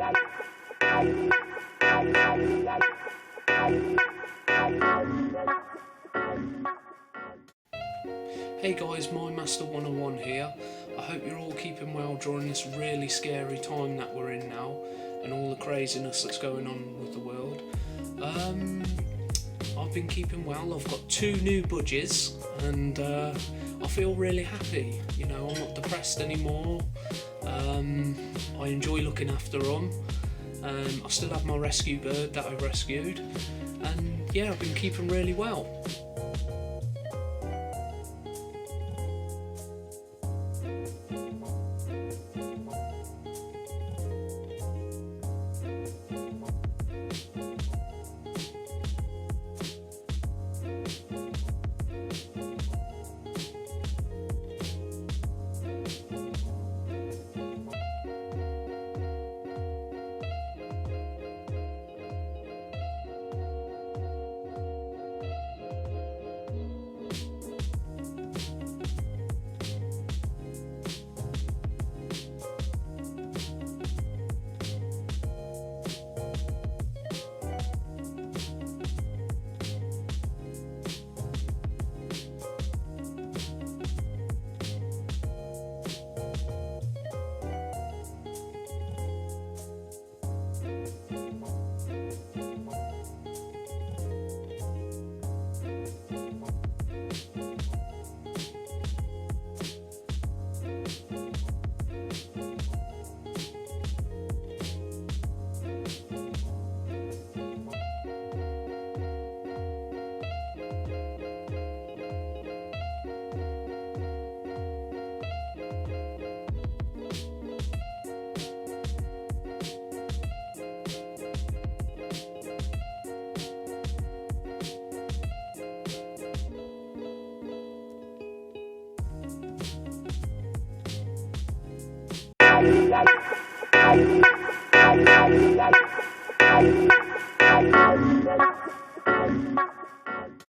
Hey guys, my Master 101 here. I hope you're all keeping well during this really scary time that we're in now and all the craziness that's going on with the world. I've been keeping well. I've got 2 new budgies and I feel really happy. You know, I'm not depressed anymore. I enjoy looking after them. I still have my rescue bird that I rescued, and yeah, I've been keeping really well.